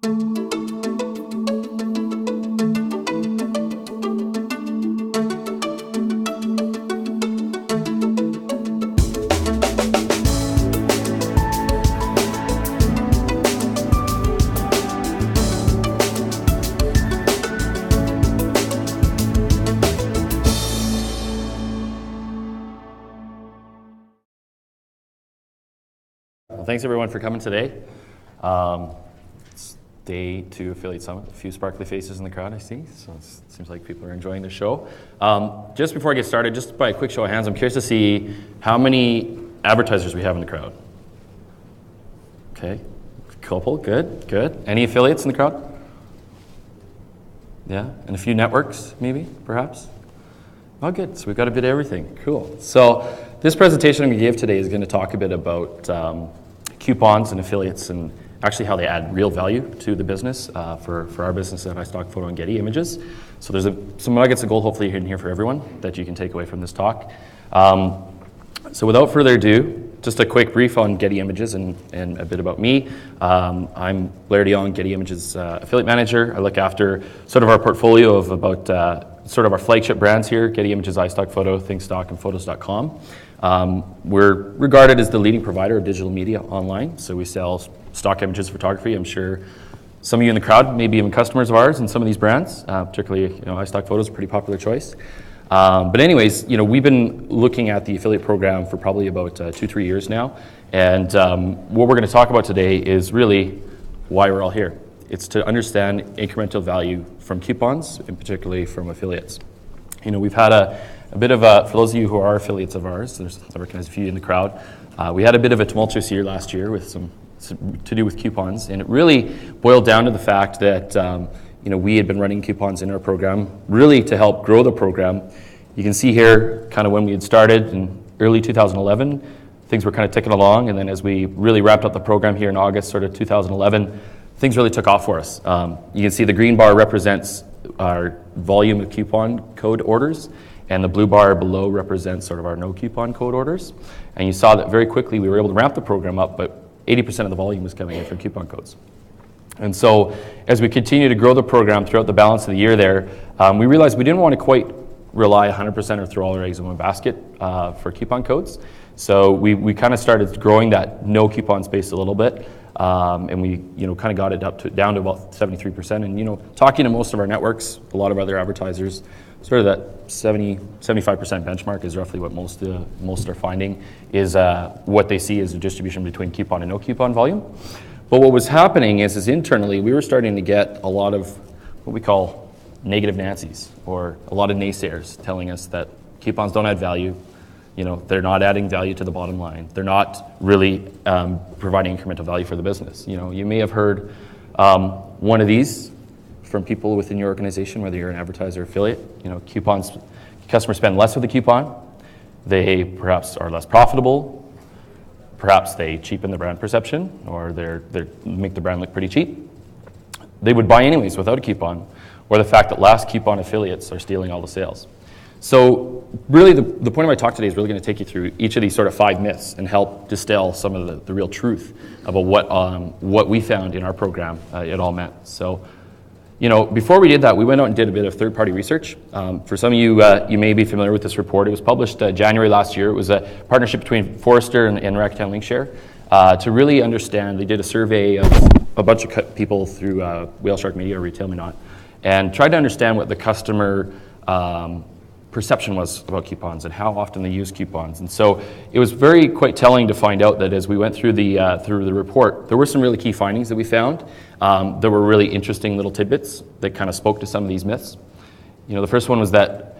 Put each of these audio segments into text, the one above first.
Well, thanks everyone for coming today. It's day 2 Affiliate Summit. A few sparkly faces in the crowd, I see, so it seems like people are enjoying the show. Just before I get started, just by a quick show of hands, I'm curious to see how many advertisers we have in the crowd. Okay, couple, good. Any affiliates in the crowd? Yeah, and a few networks, maybe, perhaps? Oh, good, so we've got a bit of everything, cool. So this presentation I'm going to give today is going to talk a bit about coupons and affiliates and actually how they add real value to the business for our business at iStock Photo and Getty Images. So there's some nuggets of gold hopefully in here for everyone that you can take away from this talk. So without further ado, just a quick brief on Getty Images and a bit about me. I'm Blair DeYoung, Getty Images affiliate manager. I look after sort of our portfolio of about sort of our flagship brands here, Getty Images, iStock Photo, ThinkStock, and Photos.com. We're regarded as the leading provider of digital media online, so we sell stock images photography. I'm sure some of you in the crowd may be even customers of ours in some of these brands, particularly iStock Photo is a pretty popular choice. But anyways, we've been looking at the affiliate program for probably about 2-3 years now, and what we're going to talk about today is really why we're all here. It's to understand incremental value from coupons, and particularly from affiliates. We've had a bit of a, for those of you who are affiliates of ours, I recognize a few in the crowd, we had a bit of a tumultuous year last year with some to do with coupons, and it really boiled down to the fact that we had been running coupons in our program really to help grow the program. You can see here kind of when we had started in early 2011, things were kind of ticking along, and then as we really wrapped up the program here in August sort of 2011, things really took off for us. You can see the green bar represents our volume of coupon code orders, and the blue bar below represents sort of our no coupon code orders. And you saw that very quickly we were able to ramp the program up, but 80% of the volume was coming in from coupon codes. And so as we continue to grow the program throughout the balance of the year there, we realized we didn't want to quite rely 100% or throw all our eggs in one basket for coupon codes. So we kind of started growing that no coupon space a little bit. And we kind of got it down to about 73%. And talking to most of our networks, a lot of other advertisers, sort of that 70-75% benchmark is roughly what most are finding is what they see as a distribution between coupon and no coupon volume. But what was happening is internally we were starting to get a lot of what we call negative Nancy's, or a lot of naysayers telling us that coupons don't add value. They're not adding value to the bottom line. They're not really providing incremental value for the business. You may have heard one of these from people within your organization, whether you're an advertiser or affiliate. Coupons, customers spend less with a coupon. They perhaps are less profitable. Perhaps they cheapen the brand perception, or they make the brand look pretty cheap. They would buy anyways without a coupon, or the fact that last coupon affiliates are stealing all the sales. So really the point of my talk today is really going to take you through each of these sort of 5 myths and help distill some of the real truth about what we found in our program it all meant. So, before we did that, we went out and did a bit of third-party research. For some of you, you may be familiar with this report. It was published January last year. It was a partnership between Forrester and Rakuten Linkshare to really understand. They did a survey of a bunch of people through Whale Shark Media or Retail Me Not, and tried to understand what the customer perception was about coupons and how often they use coupons. And so it was quite telling to find out that as we went through the report, there were some really key findings that we found. There were really interesting little tidbits that kind of spoke to some of these myths. The first one was that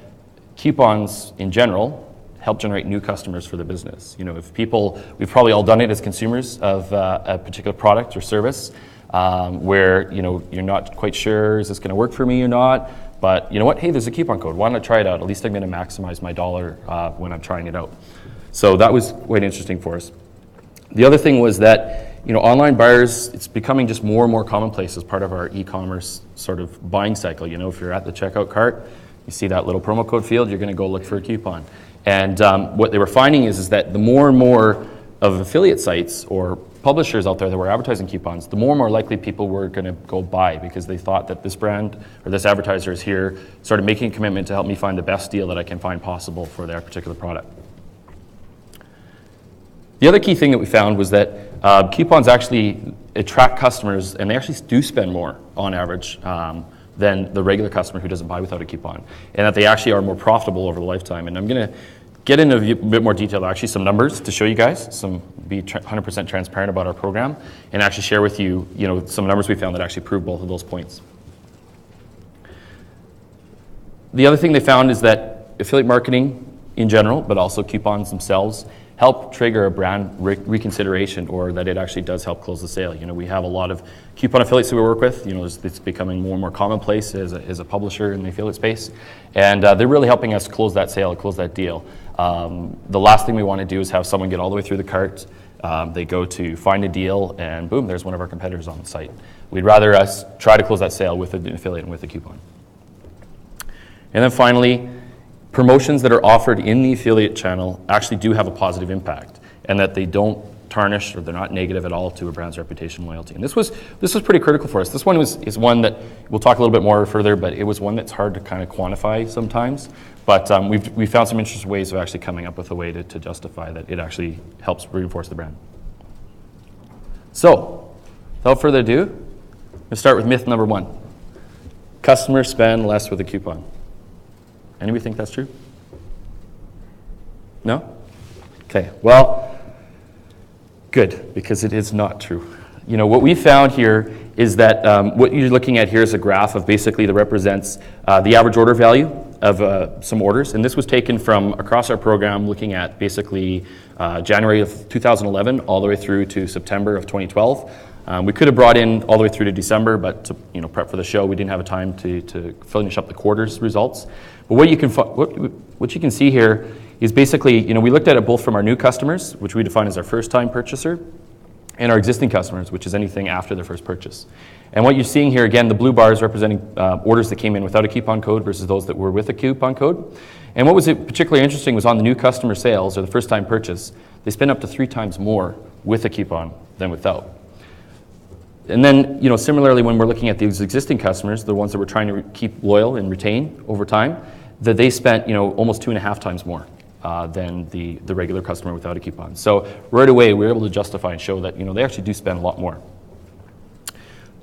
coupons in general help generate new customers for the business. We've probably all done it as consumers of a particular product or service where you're not quite sure, is this going to work for me or not? But you know what? Hey, there's a coupon code. Why not try it out? At least I'm going to maximize my dollar when I'm trying it out. So that was quite interesting for us. The other thing was that online buyers, it's becoming just more and more commonplace as part of our e-commerce sort of buying cycle. If you're at the checkout cart, you see that little promo code field, you're going to go look for a coupon. And what they were finding is that the more and more of affiliate sites or publishers out there that were advertising coupons, the more and more likely people were going to go buy because they thought that this brand or this advertiser is here, started making a commitment to help me find the best deal that I can find possible for their particular product. The other key thing that we found was that coupons actually attract customers, and they actually do spend more on average than the regular customer who doesn't buy without a coupon, and that they actually are more profitable over the lifetime. And I'm going to get into a bit more detail, actually some numbers to show you guys, be 100% transparent about our program, and actually share with you, some numbers we found that actually prove both of those points. The other thing they found is that affiliate marketing in general, but also coupons themselves, help trigger a brand reconsideration, or that it actually does help close the sale. We have a lot of coupon affiliates that we work with. It's becoming more and more commonplace as a publisher in the affiliate space, and they're really helping us close that sale, close that deal. The last thing we want to do is have someone get all the way through the cart. They go to find a deal, and boom, there's one of our competitors on the site. We'd rather us try to close that sale with an affiliate and with a coupon. And then finally, promotions that are offered in the affiliate channel actually do have a positive impact, and that they don't tarnish or they're not negative at all to a brand's reputation and loyalty. And this was pretty critical for us. This one is one that we'll talk a little bit more further, but it was one that's hard to kind of quantify sometimes. But we found some interesting ways of actually coming up with a way to justify that it actually helps reinforce the brand. So, without further ado, let's start with myth number 1. Customers spend less with a coupon. Anybody think that's true? No? Okay, well, good, because it is not true. What we found here is that what you're looking at here is a graph of basically that represents the average order value of some orders, and this was taken from across our program, looking at basically January of 2011 all the way through to September of 2012. We could have brought in all the way through to December, but to prep for the show, we didn't have a time to finish up the quarter's results. But what you can see here is basically, we looked at it both from our new customers, which we define as our first-time purchaser, and our existing customers, which is anything after their first purchase. And what you're seeing here, again, the blue bar is representing orders that came in without a coupon code versus those that were with a coupon code. And what was particularly interesting was on the new customer sales, or the first-time purchase, they spent up to 3 times more with a coupon than without. And then, similarly, when we're looking at these existing customers, the ones that we're trying to keep loyal and retain over time, that they spent, almost 2.5 times more than the regular customer without a coupon. So right away, we were able to justify and show that, they actually do spend a lot more.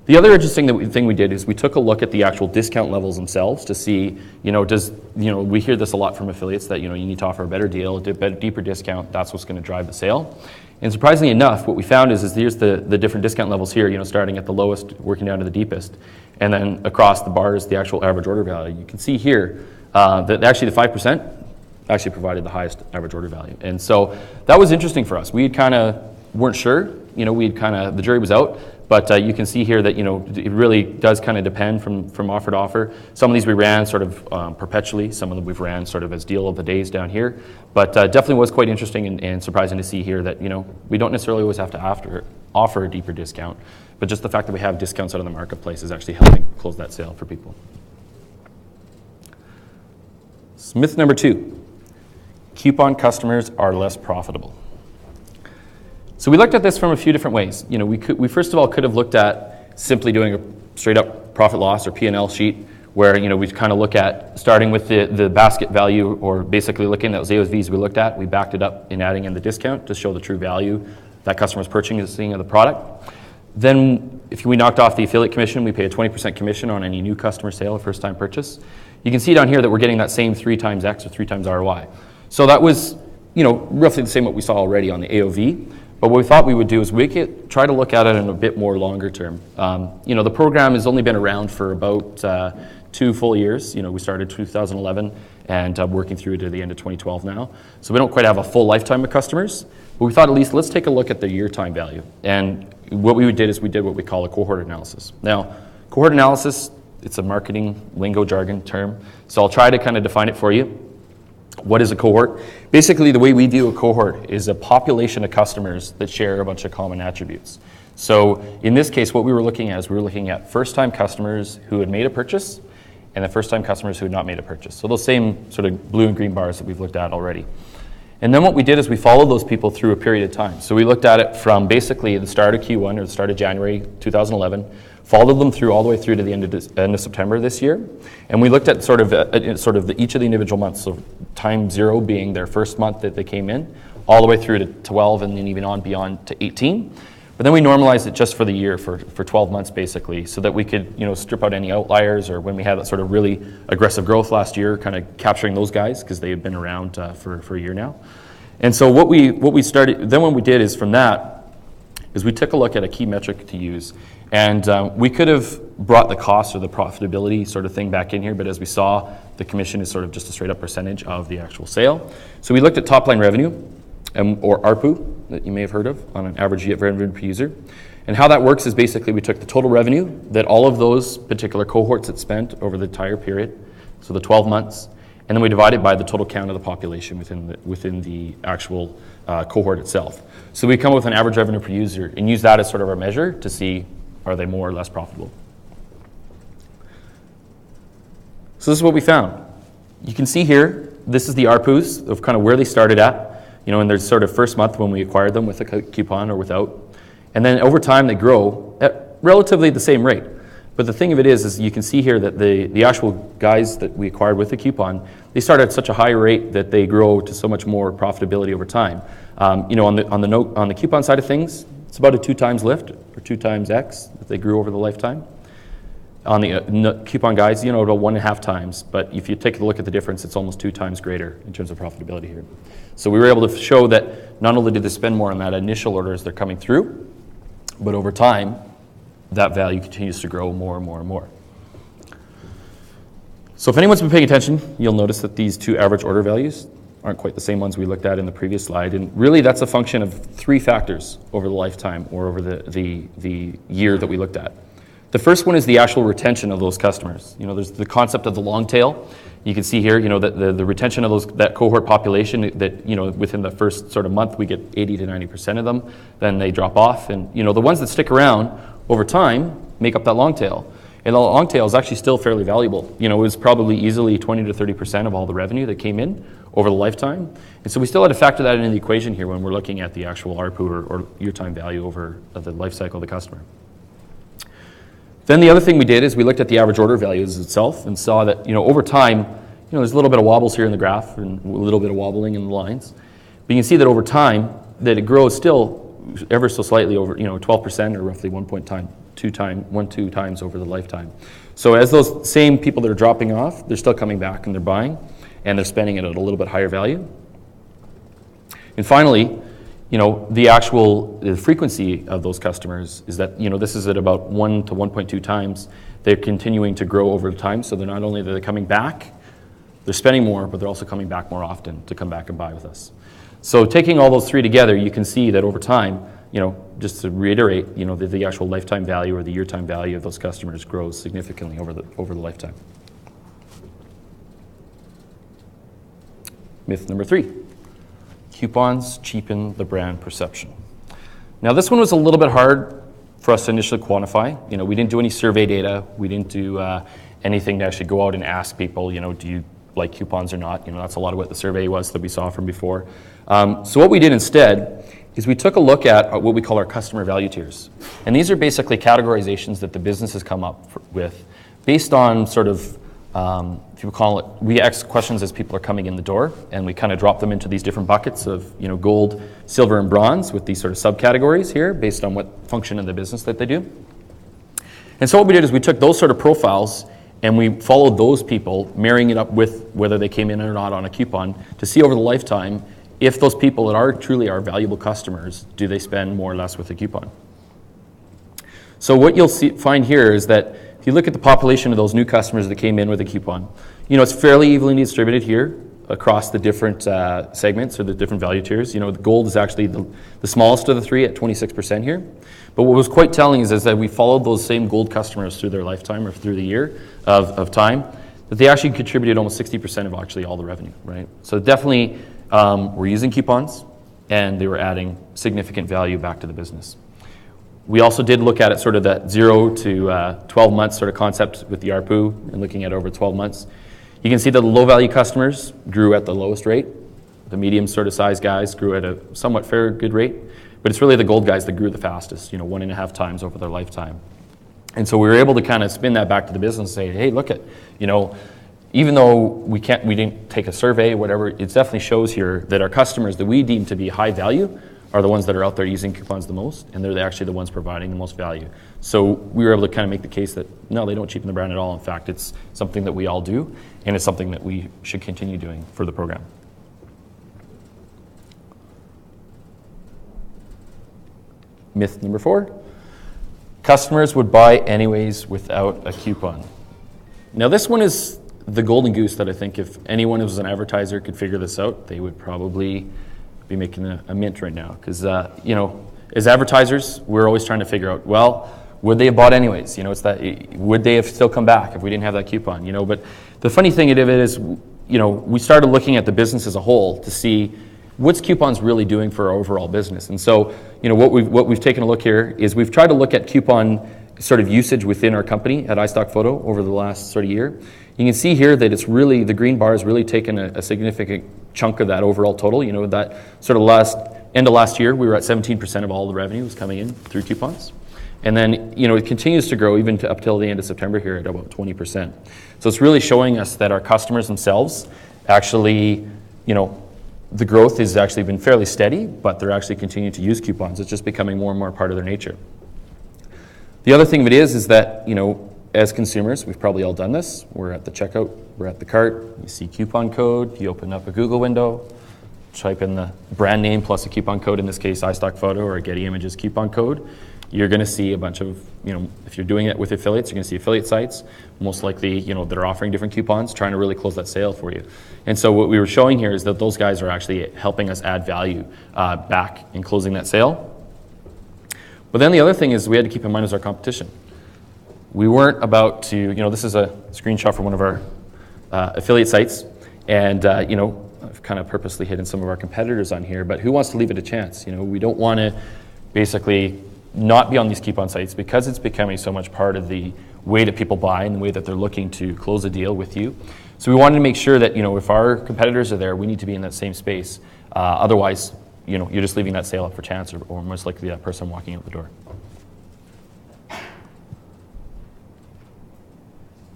The other interesting thing we did is we took a look at the actual discount levels themselves to see, we hear this a lot from affiliates that, you need to offer a better deal, a deeper discount, that's what's going to drive the sale. And surprisingly enough, what we found is here's the different discount levels here, starting at the lowest, working down to the deepest. And then across the bars, the actual average order value. You can see here that actually the 5% actually provided the highest average order value. And so that was interesting for us. We kind of weren't sure, the jury was out. But you can see here that, it really does kind of depend from offer to offer. Some of these we ran sort of perpetually. Some of them we've ran sort of as deal of the days down here. But definitely was quite interesting and surprising to see here that, we don't necessarily always have to offer a deeper discount. But just the fact that we have discounts out in the marketplace is actually helping close that sale for people. Myth number 2, coupon customers are less profitable. So we looked at this from a few different ways. We first of all could have looked at simply doing a straight up profit loss or P&L sheet where, we kind of look at starting with the basket value, or basically looking at those AOVs we looked at. We backed it up in adding in the discount to show the true value that customer's purchasing of the product. Then if we knocked off the affiliate commission, we pay a 20% commission on any new customer sale or first time purchase. You can see down here that we're getting that same 3 times X or 3 times ROI. So that was, roughly the same what we saw already on the AOV. But what we thought we would do is try to look at it in a bit more longer term. The program has only been around for about 2 full years. We started 2011 and working through to the end of 2012 now. So we don't quite have a full lifetime of customers. But we thought at least let's take a look at the year time value. And what we did is we did what we call a cohort analysis. Now, cohort analysis, it's a marketing lingo jargon term. So I'll try to kind of define it for you. What is a cohort? Basically, the way we view a cohort is a population of customers that share a bunch of common attributes. So in this case, what we were looking at is we were looking at first-time customers who had made a purchase and the first-time customers who had not made a purchase. So those same sort of blue and green bars that we've looked at already. And then what we did is we followed those people through a period of time. So we looked at it from basically the start of Q1 or the start of January 2011, followed them through all the way through to the end of September this year. And we looked at each of the individual months, so time 0 being their first month that they came in, all the way through to 12 and then even on beyond to 18. But then we normalized it just for the year, for 12 months basically, so that we could strip out any outliers, or when we had that sort of really aggressive growth last year, kind of capturing those guys because they had been around for a year now. And so what we started, then what we did is from that, is we took a look at a key metric to use. And we could have brought the cost or the profitability sort of thing back in here, but as we saw, the commission is sort of just a straight up percentage of the actual sale. So we looked at top line revenue, or ARPU, that you may have heard of, on an average revenue per user. And how that works is basically we took the total revenue that all of those particular cohorts had spent over the entire period, so the 12 months, and then we divided by the total count of the population within the actual cohort itself. So we come up with an average revenue per user and use that as sort of our measure to see, are they more or less profitable? So this is what we found. You can see here, this is the ARPUs of kind of where they started at, in their sort of first month when we acquired them with a coupon or without. And then over time they grow at relatively the same rate. But the thing of it is you can see here that the actual guys that we acquired with the coupon, they start at such a high rate that they grow to so much more profitability over time. On the coupon side of things, it's about a 2 times lift or 2 times X that they grew over the lifetime. On the coupon guys, about 1.5 times. But if you take a look at the difference, it's almost 2 times greater in terms of profitability here. So we were able to show that not only did they spend more on that initial order as they're coming through, but over time, that value continues to grow more and more and more. So if anyone's been paying attention, you'll notice that these 2 average order values aren't quite the same ones we looked at in the previous slide. And really that's a function of 3 factors over the lifetime or over the year that we looked at. The first one is the actual retention of those customers. There's the concept of the long tail. You can see here, that the retention of that cohort population that, within the first sort of month, we get 80 to 90% of them. Then they drop off. And, the ones that stick around over time make up that long tail. And the long tail is actually still fairly valuable. It was probably easily 20 to 30% of all the revenue that came in over the lifetime. And so we still had to factor that into the equation here when we're looking at the actual ARPU or year time value over the life cycle of the customer. Then the other thing we did is we looked at the average order values itself and saw that, over time, there's a little bit of wobbles here in the graph and a little bit of wobbling in the lines. But you can see that over time, that it grows still ever so slightly over, 12% or roughly 1.2 times over the lifetime. So as those same people that are dropping off, they're still coming back and they're buying and they're spending it at a little bit higher value. And finally, the frequency of those customers is that, this is at about 1 to 1.2 times. They're continuing to grow over time. So they're not only are they coming back, they're spending more, but they're also coming back more often to come back and buy with us. So taking all those 3 together, you can see that over time, just to reiterate, the actual lifetime value or the year time value of those customers grows significantly over the lifetime. Myth number 3. Coupons cheapen the brand perception. Now this one was a little bit hard for us to initially quantify. We didn't do any survey data. We didn't do anything to actually go out and ask people, do you like coupons or not? That's a lot of what the survey was that we saw from before. So what we did instead is we took a look at what we call our customer value tiers. And these are basically categorizations that the business has come up with based on sort of if you call it, we ask questions as people are coming in the door, and we kind of drop them into these different buckets of, gold, silver, and bronze with these sort of subcategories here based on what function of the business that they do. And so what we did is we took those sort of profiles and we followed those people, marrying it up with whether they came in or not on a coupon to see over the lifetime if those people that are truly our valuable customers, do they spend more or less with a coupon. So what you'll find here is that if you look at the population of those new customers that came in with a coupon, it's fairly evenly distributed here across the different segments or the different value tiers. The gold is actually the smallest of the 3 at 26% here. But what was quite telling is that we followed those same gold customers through their lifetime or through the year of time, that they actually contributed almost 60% of actually all the revenue, right? So definitely we're using coupons and they were adding significant value back to the business. We also did look at it sort of that 0 to 12 months sort of concept with the ARPU and looking at over 12 months. You can see that the low value customers grew at the lowest rate The medium sort of size guys grew at a somewhat fair, good rate, but it's really the gold guys that grew the fastest, 1.5 times over their lifetime. And so we were able to kind of spin that back to the business and say, hey, look at, even though we didn't take a survey, whatever, it definitely shows here that our customers that we deem to be high value are the ones that are out there using coupons the most, and they're actually the ones providing the most value. So we were able to kind of make the case that, no, they don't cheapen the brand at all. In fact, it's something that we all do, and it's something that we should continue doing for the program. Myth number 4, customers would buy anyways without a coupon. Now this one is the golden goose that I think if anyone who was an advertiser could figure this out, they would probably be making a mint right now. Because, as advertisers, we're always trying to figure out, well, would they have bought anyways? It's that, would they have still come back if we didn't have that coupon? But the funny thing of it is, we started looking at the business as a whole to see what's coupons really doing for our overall business. And so, what we've taken a look here is we've tried to look at coupon sort of usage within our company at iStock Photo over the last sort of year. You can see here that it's really, the green bar has really taken a significant chunk of that overall total. That sort of end of last year, we were at 17% of all the revenue was coming in through coupons. And then, it continues to grow even up till the end of September here at about 20%. So it's really showing us that our customers themselves actually, the growth has actually been fairly steady, but they're actually continuing to use coupons. It's just becoming more and more part of their nature. The other thing of it is that, as consumers, we've probably all done this. We're at the checkout, we're at the cart, you see coupon code, you open up a Google window, type in the brand name plus a coupon code, in this case iStock Photo or a Getty Images coupon code. You're going to see a bunch of, if you're doing it with affiliates, you're going to see affiliate sites, most likely, that are offering different coupons, trying to really close that sale for you. And so what we were showing here is that those guys are actually helping us add value back in closing that sale. But then the other thing is we had to keep in mind is our competition. We weren't about to, this is a screenshot from one of our affiliate sites, and I've kind of purposely hidden some of our competitors on here, but who wants to leave it a chance? We don't want to basically not be on these coupon sites because it's becoming so much part of the way that people buy and the way that they're looking to close a deal with you. So we wanted to make sure that, if our competitors are there, we need to be in that same space. Otherwise, you're just leaving that sale up for chance or most likely that person walking out the door.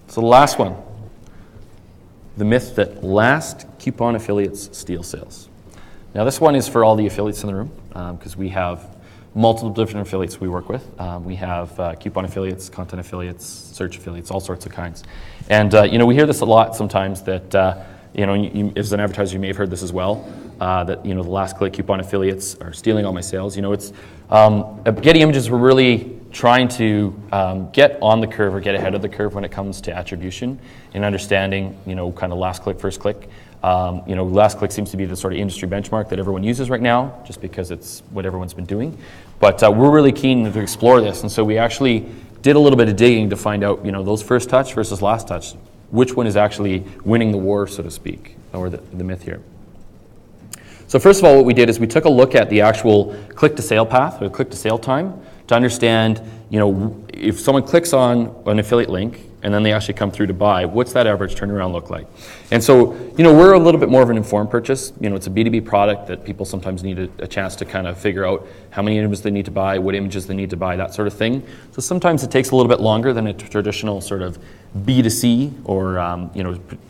So the last one, the myth that last coupon affiliates steal sales. Now this one is for all the affiliates in the room because we have multiple different affiliates we work with. We have coupon affiliates, content affiliates, search affiliates, all sorts of kinds. And we hear this a lot sometimes that as an advertiser you may have heard this as well, that the last click coupon affiliates are stealing all my sales. It's at Getty Images we're really trying to get on the curve or get ahead of the curve when it comes to attribution and understanding kind of last click, first click. Last click seems to be the sort of industry benchmark that everyone uses right now, just because it's what everyone's been doing. But we're really keen to explore this, and so we actually did a little bit of digging to find out, those first touch versus last touch, which one is actually winning the war, so to speak, or the myth here. So first of all, what we did is we took a look at the actual click-to-sale path, or click-to-sale time, to understand, if someone clicks on an affiliate link and then they actually come through to buy, what's that average turnaround look like? And so, we're a little bit more of an informed purchase. It's a B2B product that people sometimes need a chance to kind of figure out how many images they need to buy, what images they need to buy, that sort of thing. So sometimes it takes a little bit longer than a traditional sort of B2C or,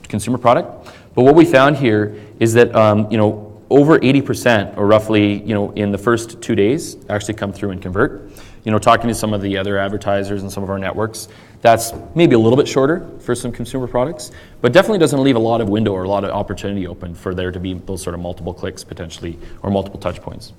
consumer product. But what we found here is that, over 80% or roughly, in the first 2 days actually come through and convert. Talking to some of the other advertisers and some of our networks, that's maybe a little bit shorter for some consumer products, but definitely doesn't leave a lot of window or a lot of opportunity open for there to be those sort of multiple clicks potentially or multiple touch points.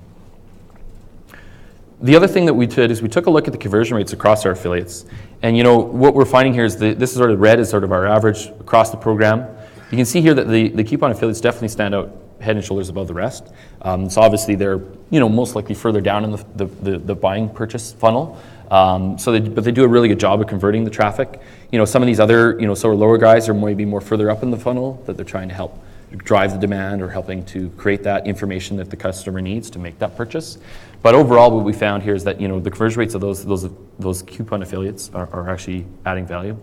The other thing that we did is we took a look at the conversion rates across our affiliates. And what we're finding here is this is sort of red is sort of our average across the program. You can see here that the coupon affiliates definitely stand out head and shoulders above the rest. So obviously they're most likely further down in the buying purchase funnel. But they do a really good job of converting the traffic. Some of these other sort of lower guys are maybe more further up in the funnel that they're trying to help drive the demand or helping to create that information that the customer needs to make that purchase. But overall, what we found here is that the conversion rates of those coupon affiliates are actually adding value.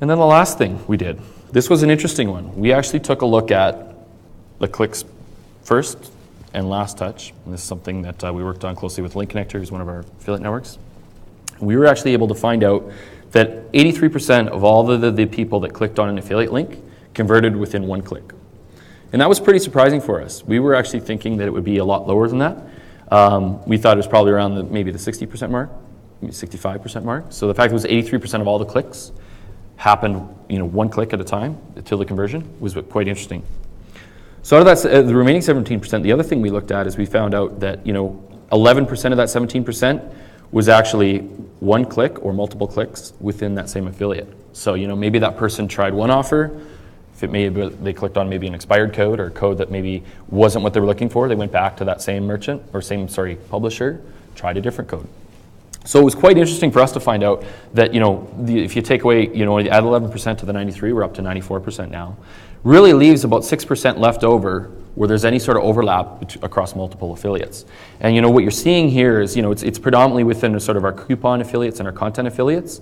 And then the last thing we did. This was an interesting one. We actually took a look at the clicks first and last touch. And this is something that we worked on closely with Link Connector, who's one of our affiliate networks. We were actually able to find out that 83% of all the people that clicked on an affiliate link converted within one click. And that was pretty surprising for us. We were actually thinking that it would be a lot lower than that. We thought it was probably around maybe the 60% mark, maybe 65% mark. So the fact that it was 83% of all the clicks happened, one click at a time till the conversion was quite interesting. So out of that, the remaining 17%, the other thing we looked at is we found out that 11% of that 17% was actually one click or multiple clicks within that same affiliate. So maybe that person tried one offer. If they clicked on maybe an expired code or a code that maybe wasn't what they were looking for, they went back to that same merchant or publisher, tried a different code. So it was quite interesting for us to find out that if you take away add 11% to the 93, we're up to 94% now. Really leaves about 6% left over where there's any sort of overlap across multiple affiliates. And what you're seeing here is it's predominantly within sort of our coupon affiliates and our content affiliates.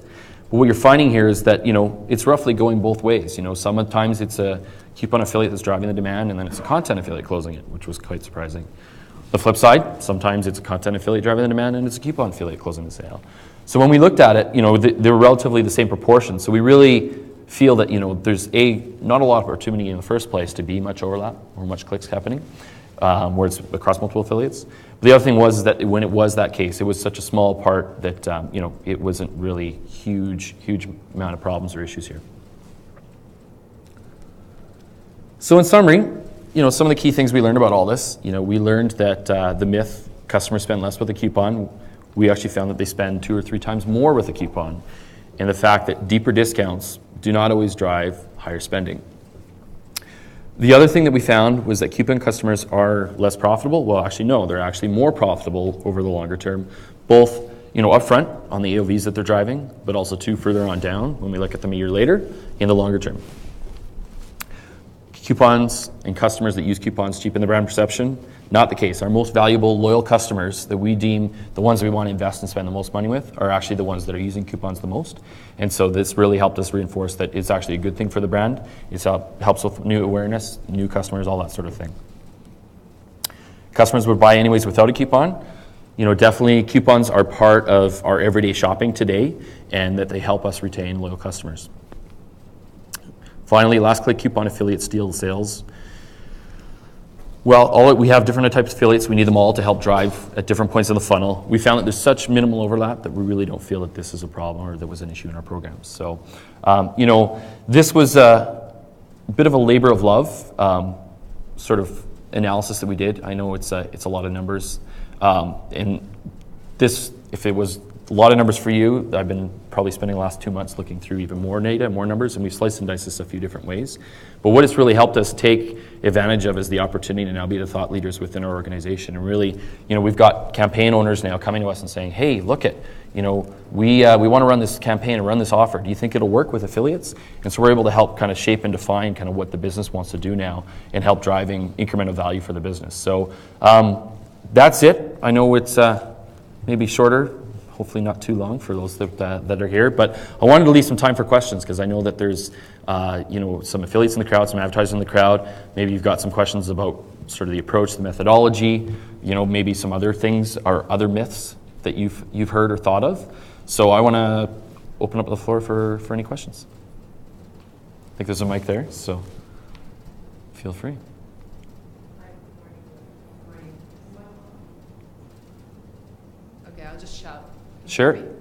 But what you're finding here is that it's roughly going both ways. Sometimes it's a coupon affiliate that's driving the demand, and then it's a content affiliate closing it, which was quite surprising. The flip side, sometimes it's a content affiliate driving the demand, and it's a coupon affiliate closing the sale. So when we looked at it, they were relatively the same proportion. So we really feel that there's not a lot of opportunity in the first place to be much overlap or much clicks happening, where it's across multiple affiliates. But the other thing was that when it was that case, it was such a small part that it wasn't really huge amount of problems or issues here. So in summary, some of the key things we learned about all this, we learned that the myth, customers spend less with a coupon. We actually found that they spend 2 or 3 times more with a coupon. And the fact that deeper discounts do not always drive higher spending. The other thing that we found was that coupon customers are less profitable. Well, actually, no, they're actually more profitable over the longer term, both upfront on the AOVs that they're driving, but also further on down when we look at them a year later in the longer term. Coupons and customers that use coupons cheapen the brand perception. Not the case. Our most valuable, loyal customers that we deem the ones that we want to invest and spend the most money with are actually the ones that are using coupons the most. And so this really helped us reinforce that it's actually a good thing for the brand. It helps with new awareness, new customers, all that sort of thing. Customers would buy anyways without a coupon. Definitely coupons are part of our everyday shopping today, and that they help us retain loyal customers. Finally, last click coupon affiliates steal sales. Well, we have different types of affiliates. We need them all to help drive at different points of the funnel. We found that there's such minimal overlap that we really don't feel that this is a problem or there was an issue in our programs. So, this was a bit of a labor of love sort of analysis that we did. I know it's a lot of numbers. And this, if it was a lot of numbers for you, I've been probably spending the last 2 months looking through even more data, more numbers, and we've sliced and diced this a few different ways. But what it's really helped us take advantage of is the opportunity to now be the thought leaders within our organization. And really, we've got campaign owners now coming to us and saying, hey, look at, we want to run this campaign and run this offer. Do you think it'll work with affiliates? And so we're able to help kind of shape and define kind of what the business wants to do now and help driving incremental value for the business. So that's it. I know it's maybe shorter, hopefully not too long for those that are here, but I wanted to leave some time for questions because I know that there's some affiliates in the crowd, some advertisers in the crowd. Maybe you've got some questions about sort of the approach, the methodology, maybe some other things or other myths that you've heard or thought of. So I want to open up the floor for any questions. I think there's a mic there, so feel free. Okay, I'll just shout. Sure. Okay.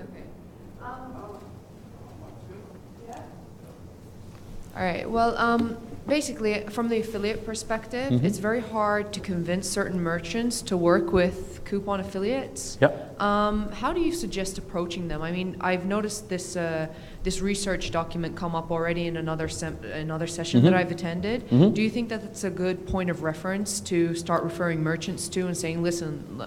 All right. Well, basically, from the affiliate perspective, it's very hard to convince certain merchants to work with coupon affiliates. Yep. How do you suggest approaching them? I mean, I've noticed this research document come up already in another session that I've attended. Do you think that it's a good point of reference to start referring merchants to and saying, listen,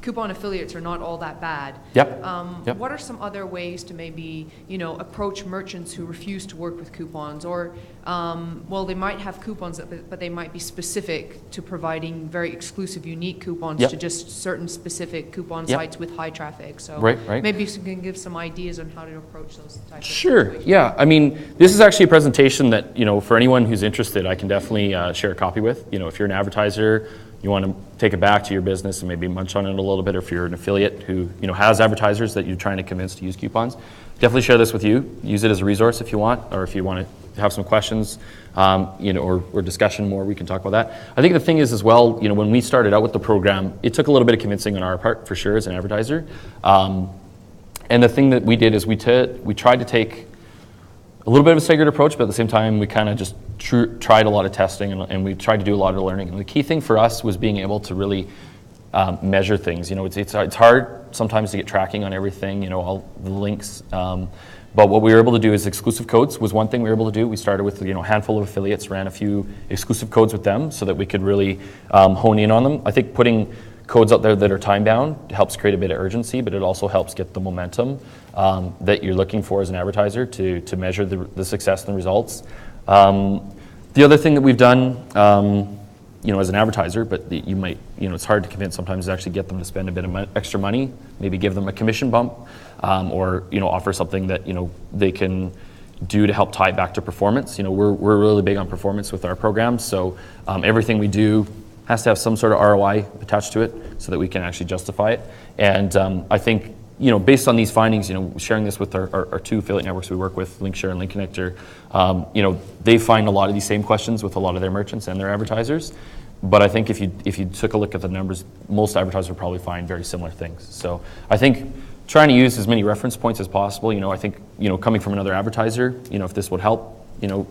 coupon affiliates are not all that bad? Yep. What are some other ways to maybe, approach merchants who refuse to work with coupons? Or, they might have coupons, but they might be specific to providing very exclusive, unique coupons to just certain specific coupon sites sites with high traffic. So Right. maybe you can give some ideas on how to approach those types of Sure. situations. Yeah. I mean, this is actually a presentation that, for anyone who's interested, I can definitely share a copy with. If you're an advertiser, you want to take it back to your business and maybe munch on it a little bit, or if you're an affiliate who, has advertisers that you're trying to convince to use coupons, definitely share this with you. Use it as a resource if you want, or if you want to have some questions, or discussion more, we can talk about that. I think the thing is as well, when we started out with the program, it took a little bit of convincing on our part, for sure, as an advertiser. And the thing that we did is we tried to take a little bit of a staggered approach, but at the same time, we kind of just tried a lot of testing, and we tried to do a lot of learning. And the key thing for us was being able to really measure things. It's hard sometimes to get tracking on everything, all the links. But what we were able to do is exclusive codes was one thing we were able to do. We started with a handful of affiliates, ran a few exclusive codes with them so that we could really hone in on them. I think putting codes out there that are time bound helps create a bit of urgency, but it also helps get the momentum that you're looking for as an advertiser to measure the success and the results. The other thing that we've done, as an advertiser, but you might, it's hard to convince sometimes to actually get them to spend a bit of extra money, maybe give them a commission bump, or offer something that they can do to help tie it back to performance. We're really big on performance with our programs, so everything we do has to have some sort of ROI attached to it so that we can actually justify it. And I think, based on these findings, sharing this with our two affiliate networks we work with, LinkShare and LinkConnector, they find a lot of these same questions with a lot of their merchants and their advertisers. But I think if you took a look at the numbers, most advertisers would probably find very similar things. So I think trying to use as many reference points as possible, I think, coming from another advertiser, if this would help,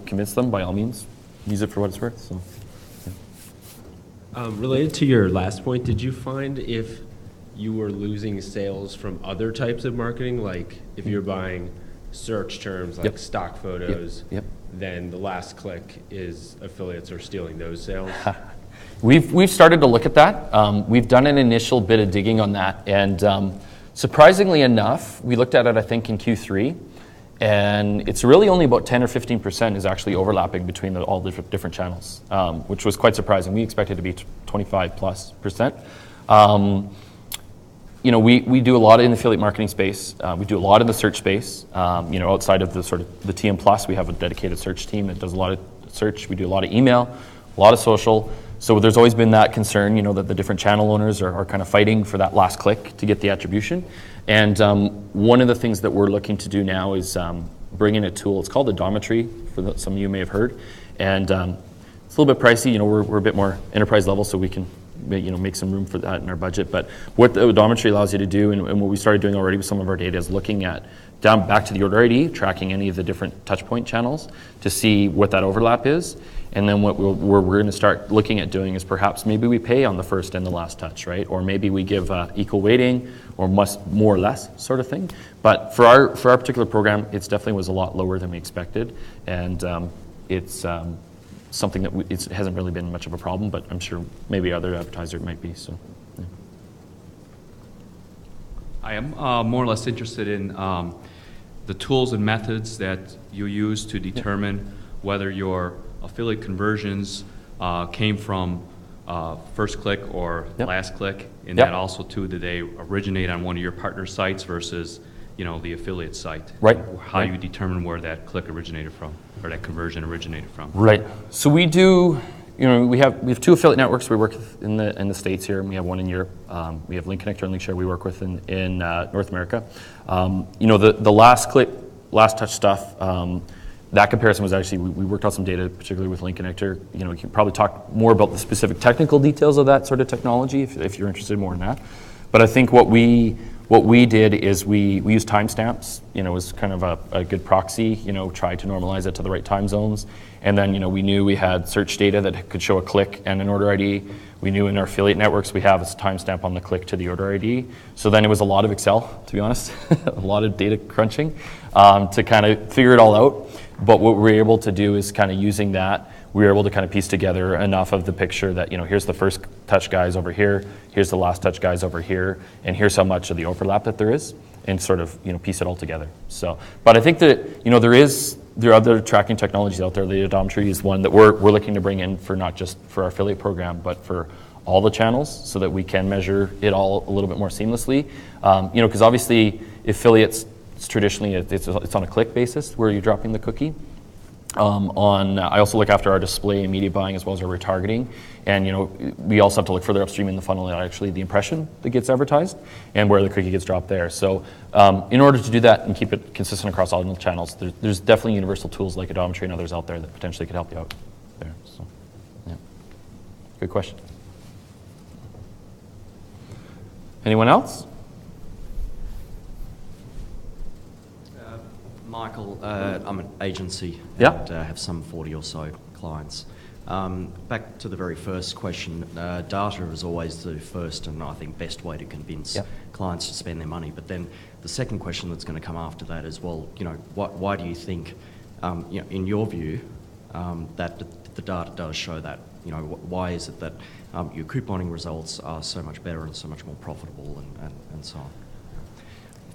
convince them, by all means, use it for what it's worth. So. Related to your last point, did you find if you were losing sales from other types of marketing, like if you're buying search terms like stock photos, then the last click is affiliates are stealing those sales? We've started to look at that. We've done an initial bit of digging on that, and surprisingly enough, we looked at it, I think, in Q3, and it's really only about 10 or 15% is actually overlapping between all the different channels, which was quite surprising. We expected it to be 25+%. We do a lot in the affiliate marketing space. We do a lot in the search space. Outside of the sort of the TM Plus, we have a dedicated search team that does a lot of search. We do a lot of email, a lot of social. So there's always been that concern, that the different channel owners are kind of fighting for that last click to get the attribution. And one of the things that we're looking to do now is bring in a tool. It's called Odometry, some of you may have heard. And it's a little bit pricey. We're a bit more enterprise level, so we can make some room for that in our budget. But what the odometry allows you to do, and what we started doing already with some of our data, is looking at down back to the order ID, tracking any of the different touch point channels to see what that overlap is. And then what we're going to start looking at doing is perhaps maybe we pay on the first and the last touch, right? Or maybe we give equal weighting, or more or less sort of thing. But for our particular program, it definitely was a lot lower than we expected, and it's something that it hasn't really been much of a problem, but I'm sure maybe other advertiser might be. So, yeah. I am more or less interested in the tools and methods that you use to determine whether your affiliate conversions came from first click or last click, and that also too, did they originate on one of your partner sites versus the affiliate site? Right. How you determine where that click originated from, or that conversion originated from? Right. So we do. We have two affiliate networks we work with in the States here, and we have one in Europe. We have LinkConnector and LinkShare we work with in North America. The last click, last touch stuff. That comparison was actually, we worked on some data, particularly with LinkConnector. We can probably talk more about the specific technical details of that sort of technology if you're interested more in that. But I think what we did is we used timestamps, as kind of a good proxy, tried to normalize it to the right time zones. And then, we knew we had search data that could show a click and an order ID. We knew in our affiliate networks we have a timestamp on the click to the order ID. So then it was a lot of Excel, to be honest, a lot of data crunching to kind of figure it all out. But what we were able to do is kind of using that, we were able to kind of piece together enough of the picture that, here's the first touch guys over here, here's the last touch guys over here, and here's how much of the overlap that there is, and sort of, piece it all together. So, but I think that, there are other tracking technologies out there. The odometry is one that we're looking to bring in for not just for our affiliate program, but for all the channels so that we can measure it all a little bit more seamlessly. Because obviously affiliates, traditionally it's on a click basis where you're dropping the cookie. I also look after our display and media buying as well as our retargeting, and we also have to look further upstream in the funnel at actually the impression that gets advertised and where the cookie gets dropped there. So in order to do that and keep it consistent across all the channels, there's definitely universal tools like Odometry and others out there that potentially could help you out there. So, yeah, good question. Anyone else? Michael, I'm an agency Yeah. and have some 40 or so clients. Back to the very first question, data is always the first and I think best way to convince clients to spend their money. But then the second question that's going to come after that is, well, why do you think, in your view, that the data does show that? Why is it that your couponing results are so much better and so much more profitable and so on?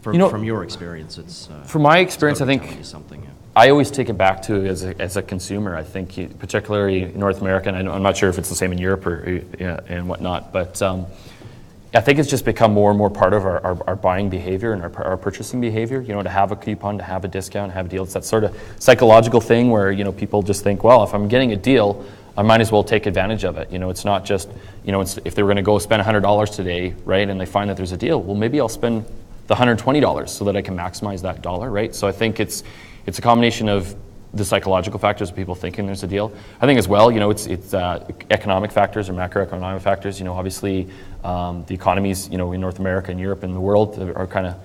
From your experience, it's... from my experience, I think something, I always take it back to as a consumer. I think particularly in North America, and I'm not sure if it's the same in Europe or and whatnot, but I think it's just become more and more part of our buying behavior and our purchasing behavior. To have a coupon, to have a discount, have a deal. It's that sort of psychological thing where people just think, well, if I'm getting a deal, I might as well take advantage of it. It's not just if they were going to go spend $100 today, right, and they find that there's a deal, well, maybe I'll spend the $120 so that I can maximize that dollar, right? So I think it's a combination of the psychological factors of people thinking there's a deal. I think as well, it's economic factors or macroeconomic factors. Obviously the economies, in North America and Europe and the world are kind of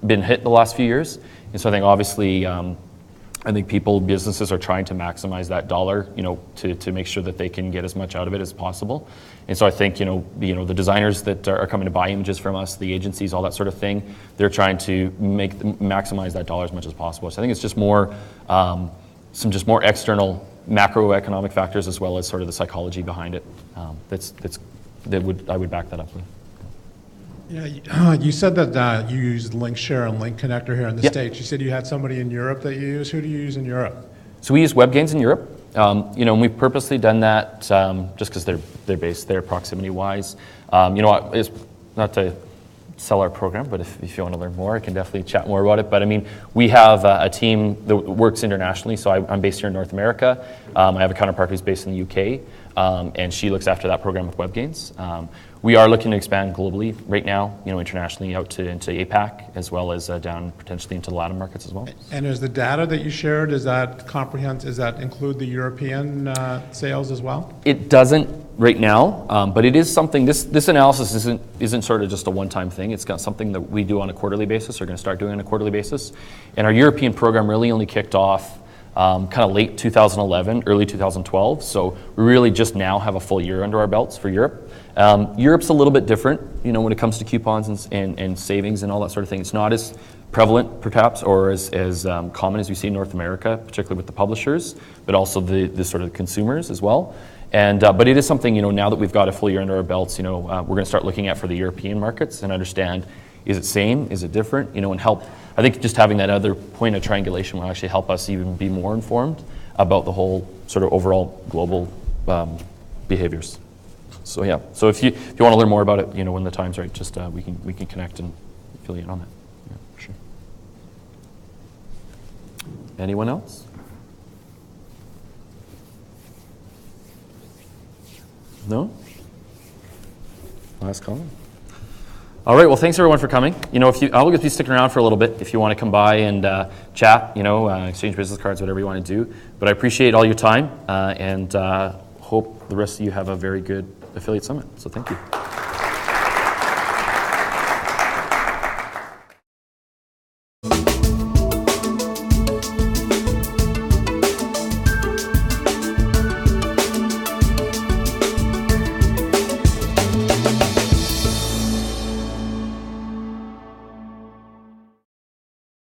been hit the last few years. And so I think obviously, businesses are trying to maximize that dollar, to make sure that they can get as much out of it as possible. And so I think, the designers that are coming to buy images from us, the agencies, all that sort of thing, they're trying to maximize that dollar as much as possible. So I think it's just more, some just more external macroeconomic factors as well as sort of the psychology behind it. I would back that up with. Yeah, you said that you use Link Share and Link Connector here in the States. You said you had somebody in Europe that you use. Who do you use in Europe? So we use WebGains in Europe. And we've purposely done that just because they're based there proximity-wise. It's not to sell our program, but if you want to learn more, I can definitely chat more about it. But we have a team that works internationally. So I'm based here in North America. I have a counterpart who's based in the UK, and she looks after that program with WebGains. We are looking to expand globally right now, internationally out into APAC, as well as down potentially into the Latin markets as well. And is the data that you shared, does that include the European sales as well? It doesn't right now, but it is something, this analysis isn't sort of just a one-time thing. It's got something that we do on a quarterly basis, or going to start doing on a quarterly basis. And our European program really only kicked off kind of late 2011, early 2012. So we really just now have a full year under our belts for Europe. Europe's a little bit different, when it comes to coupons and savings and all that sort of thing. It's not as prevalent, perhaps, or as common as we see in North America, particularly with the publishers, but also the sort of consumers as well. And but it is something, now that we've got a full year under our belts, we're going to start looking at for the European markets and understand, is it same, is it different, and help. I think just having that other point of triangulation will actually help us even be more informed about the whole sort of overall global behaviors. So yeah, so if you want to learn more about it, when the time's right, just we can connect and fill you in on that. Yeah, for sure. Anyone else? No? Last comment. All right. Well, thanks everyone for coming. I'll just be sticking around for a little bit if you want to come by and chat. Exchange business cards, whatever you want to do. But I appreciate all your time and hope the rest of you have a very good affiliate summit. So thank you.